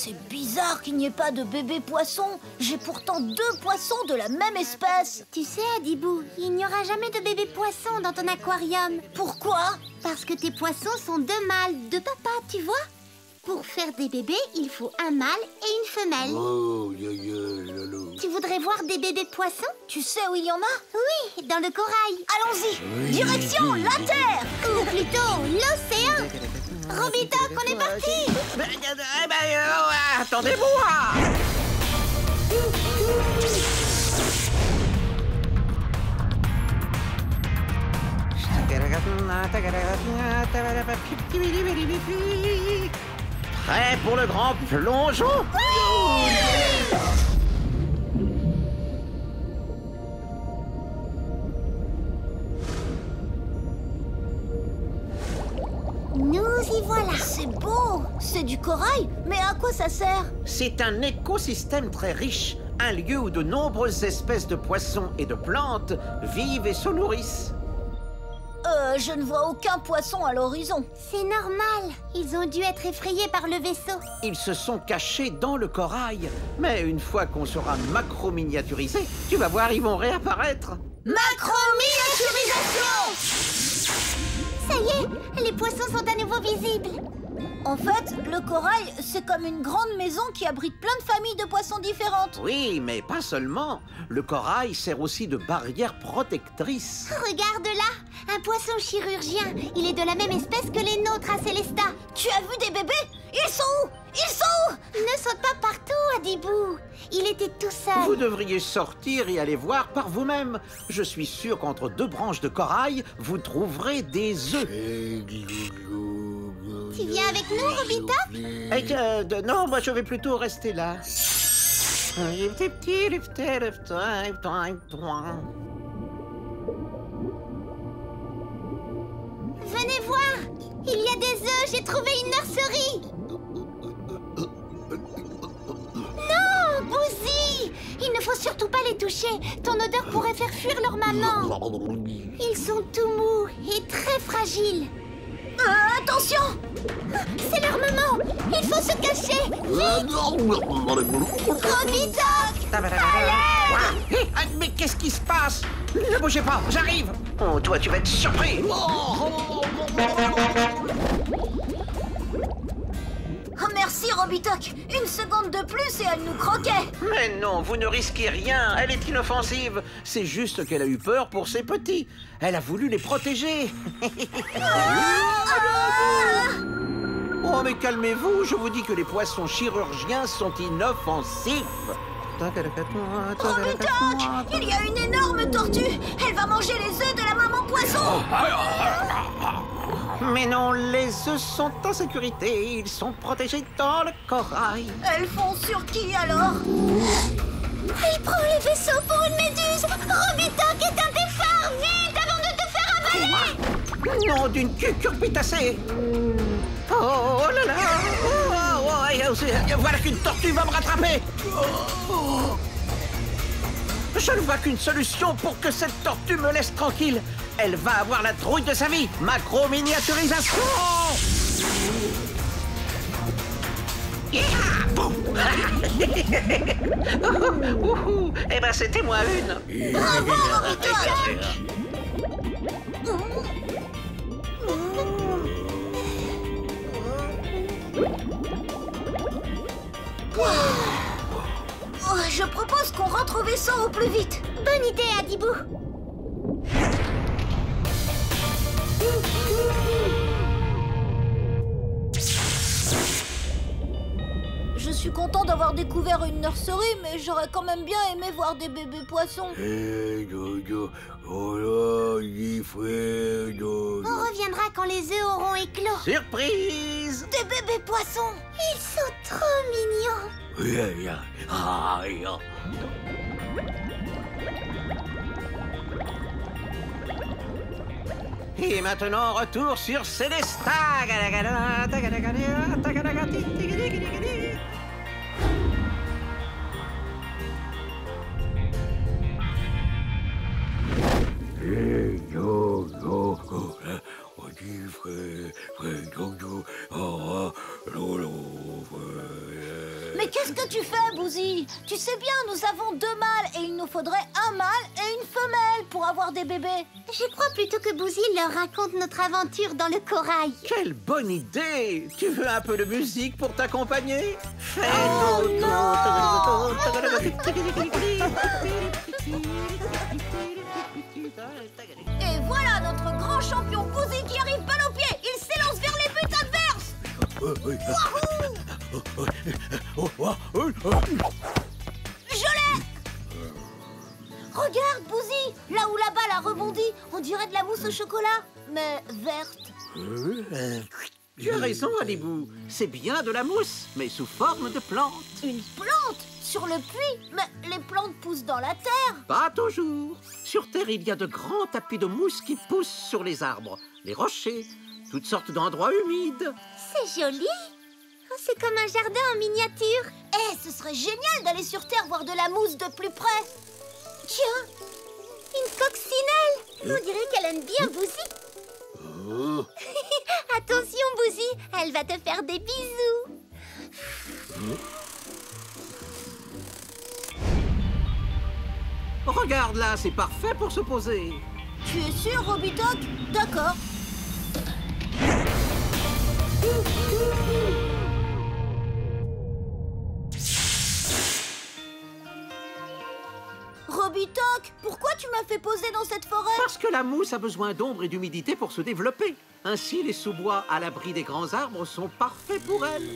C'est bizarre qu'il n'y ait pas de bébé poisson. J'ai pourtant 2 poissons de la même espèce. Tu sais, Adibou, il n'y aura jamais de bébé poisson dans ton aquarium. Pourquoi? Parce que tes poissons sont 2 mâles, 2 papas, tu vois. Pour faire des bébés, il faut un mâle et une femelle. Oh, lolo. Tu voudrais voir des bébés poissons? Tu sais où il y en a? Oui, dans le corail. Allons-y. Oui. Direction la Terre. Ou plutôt, l'océan. Robitoc, on est parti. Attendez-moi! Prêt pour le grand plongeon? Nous y voilà. C'est beau. C'est du corail. Mais à quoi ça sert? C'est un écosystème très riche, un lieu où de nombreuses espèces de poissons et de plantes vivent et se nourrissent. Je ne vois aucun poisson à l'horizon. C'est normal. Ils ont dû être effrayés par le vaisseau. Ils se sont cachés dans le corail. Mais une fois qu'on sera macro-miniaturisé, tu vas voir, ils vont réapparaître. Macro-miniaturisation! Ça y est, les poissons sont à nouveau visibles. En fait, le corail, c'est comme une grande maison qui abrite plein de familles de poissons différentes. Oui, mais pas seulement. Le corail sert aussi de barrière protectrice. Regarde là, un poisson chirurgien. Il est de la même espèce que les nôtres à Célesta. Tu as vu des bébés? Ils sont où? Ils sont où? Ne saute pas partout, Adibou. Il était tout seul. Vous devriez sortir et aller voir par vous-même. Je suis sûr qu'entre 2 branches de corail, vous trouverez des œufs. Tu viens avec nous, Robitoc? Non, moi je vais plutôt rester là. Venez voir. Il y a des œufs. J'ai trouvé une nurserie. Non, Bouzy. Il ne faut surtout pas les toucher. Ton odeur pourrait faire fuir leur maman. Ils sont tout mous et très fragiles. Attention! C'est leur maman. Il faut se cacher. Robitoc! Hé, mais qu'est-ce qui se passe? Ne bougez pas, j'arrive. Oh, toi, tu vas être surpris. Oh, merci, Robitoc. 1 seconde de plus et elle nous croquait. Mais non, vous ne risquez rien. Elle est inoffensive. C'est juste qu'elle a eu peur pour ses petits. Elle a voulu les protéger. Oh, mais calmez-vous. Je vous dis que les poissons chirurgiens sont inoffensifs. Robitoc! Il y a une énorme tortue. Elle va manger les œufs de la maman poisson. Mais non, les œufs sont en sécurité. Ils sont protégés dans le corail. Elles font sur qui alors? Il prend le vaisseau pour une méduse. Robitoc est un des phares. Vite avant de te faire avaler. Non, d'une cucurbitacée. Oh là là. Voilà qu'une tortue va me rattraper. Je ne vois qu'une solution pour que cette tortue me laisse tranquille. Elle va avoir la trouille de sa vie. Macro-miniaturisation. Eh ben, c'était moi une. Bravo, Robitoc! Oh, je propose qu'on rentre au vaisseau au plus vite. Bonne idée, Adibou. Je suis content d'avoir découvert une nurserie, mais j'aurais quand même bien aimé voir des bébés poissons. On reviendra quand les œufs auront éclos. Surprise. Des bébés poissons! Ils sont trop mignons. Et maintenant, retour sur Célesta. Qu'est-ce que tu fais, Bouzy? Tu sais bien, nous avons 2 mâles et il nous faudrait un mâle et une femelle pour avoir des bébés. Je crois plutôt que Bouzy leur raconte notre aventure dans le corail. Quelle bonne idée! Tu veux un peu de musique pour t'accompagner? Fais Oh non! Et voilà notre grand champion Bouzy qui arrive balle au pied. Il s'élance vers les buts adverses. Je l'ai! Regarde, Bouzy, là où la balle a rebondi, on dirait de la mousse au chocolat, mais verte. Tu as raison, Alibou. C'est bien de la mousse, mais sous forme de plante. Une plante sur le puits? Mais les plantes poussent dans la terre. Pas toujours. Sur Terre, il y a de grands tapis de mousse qui poussent sur les arbres, les rochers, toutes sortes d'endroits humides. C'est joli. Oh, c'est comme un jardin en miniature. Eh, ce serait génial d'aller sur Terre voir de la mousse de plus près. Tiens, une coccinelle. On dirait qu'elle aime bien Bouzy. Attention, Bouzy, elle va te faire des bisous. Regarde là, c'est parfait pour se poser. Tu es sûr, Robitoc? D'accord. Robitoc, pourquoi tu m'as fait poser dans cette forêt? Parce que la mousse a besoin d'ombre et d'humidité pour se développer. Ainsi, les sous-bois à l'abri des grands arbres sont parfaits pour elle.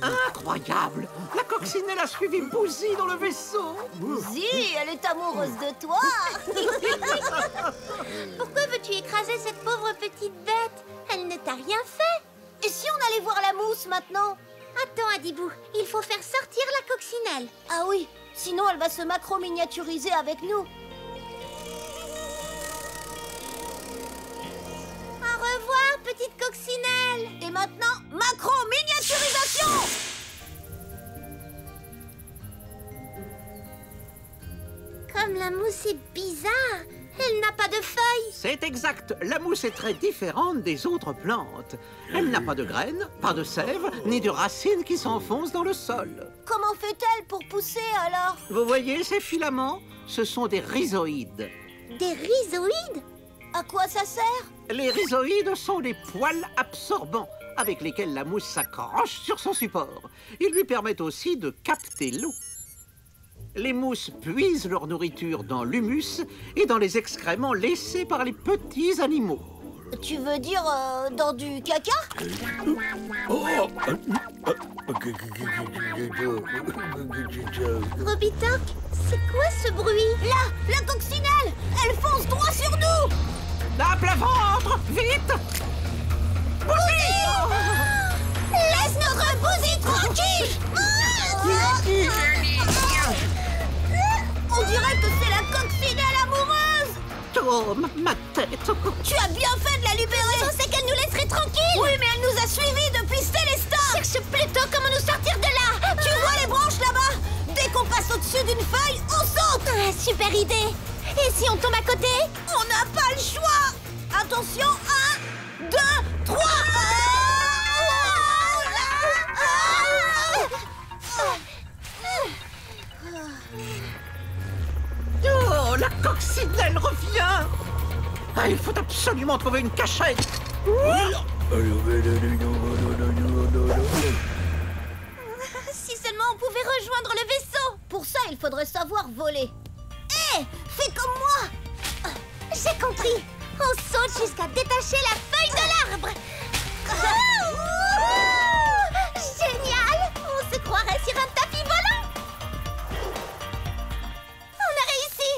Incroyable! La coccinelle a suivi Bouzy dans le vaisseau. Bouzy, elle est amoureuse de toi. Pourquoi veux-tu écraser cette pauvre petite bête? Elle ne t'a rien fait. Et si on allait voir la mousse maintenant? Attends, Adibou, il faut faire sortir la coccinelle. Ah oui, sinon elle va se macro-miniaturiser avec nous. Au revoir, petite coccinelle. Et maintenant, macro-miniaturisation! Comme la mousse est bizarre, elle n'a pas de feuilles. C'est exact. La mousse est très différente des autres plantes. Elle n'a pas de graines, pas de sève, ni de racines qui s'enfoncent dans le sol. Comment fait-elle pour pousser alors? Vous voyez ces filaments? Ce sont des rhizoïdes. Des rhizoïdes? À quoi ça sert? Les rhizoïdes sont des poils absorbants avec lesquels la mousse s'accroche sur son support. Ils lui permettent aussi de capter l'eau. Les mousses puisent leur nourriture dans l'humus et dans les excréments laissés par les petits animaux. Tu veux dire dans du caca? Robitoc, c'est quoi ce bruit? Là, la coccinelle! Elle fonce droit sur nous! À plat ventre! Vite! Bouzy! Laisse notre Bouzy tranquille! On dirait que c'est la coccinelle amoureuse! Oh, ma tête! Tu as bien fait de la libérer! Je pensais qu'elle nous laisserait tranquilles. Oui, mais elle nous a suivis depuis Célestin! Cherche plutôt comment nous sortir de là. Tu vois les branches là-bas? Dès qu'on passe au-dessus d'une feuille, on saute! Ah, super idée. Et si on tombe à côté? On n'a pas le choix! Attention, 1, 2, 3! Oh, la coccinelle revient! Ah, il faut absolument trouver une cachette! Si seulement on pouvait rejoindre le vaisseau. Pour ça, il faudrait savoir voler. Hé, fais comme moi! J'ai compris. On saute jusqu'à détacher la feuille de l'arbre. Génial. On se croirait sur un tapis volant. On a réussi.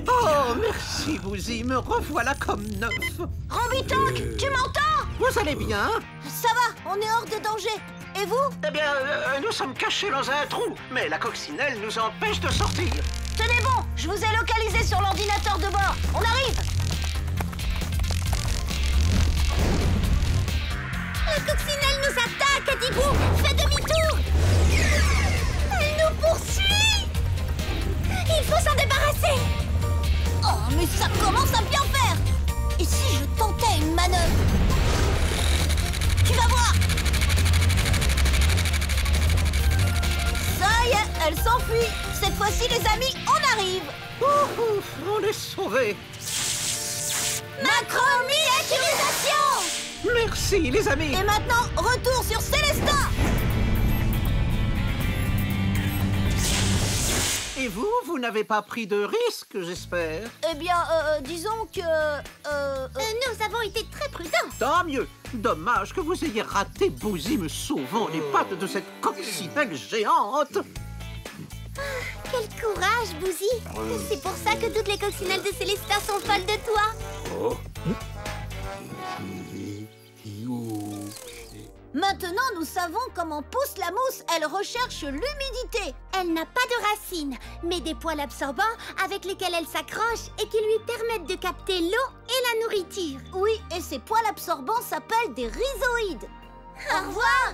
Oh, merci, Bouzy, me revoilà comme neuf. Robitoc, tu m'entends? Vous allez bien? Ça va, on est hors de danger. Et vous? Eh bien, nous sommes cachés dans un trou, mais la coccinelle nous empêche de sortir. Tenez bon, je vous ai localisé sur l'ordinateur de bord. On arrive! La coccinelle nous attaque, Adibou. Fais demi-tour. Elle nous poursuit. Il faut s'en débarrasser. Oh Ça commence à bien faire. Et si je tentais une manœuvre? Tu vas voir. Ça y est, elle s'enfuit. Cette fois-ci, les amis, on arrive. Ouf, on est sauvés. Macro-miniaturisation. Merci, les amis. Et maintenant, retour sur Célestin. Et vous n'avez pas pris de risque, j'espère? Eh bien, disons que... Nous avons été très prudents. Tant mieux. Dommage que vous ayez raté Bouzy me sauvant les pattes de cette coccinelle géante. Quel courage, Bouzy. C'est pour ça que toutes les coccinelles de Célestin sont folles de toi. Oh. Maintenant, nous savons comment pousse la mousse. Elle recherche l'humidité. Elle n'a pas de racines, mais des poils absorbants avec lesquels elle s'accroche et qui lui permettent de capter l'eau et la nourriture. Oui, et ces poils absorbants s'appellent des rhizoïdes. Au revoir.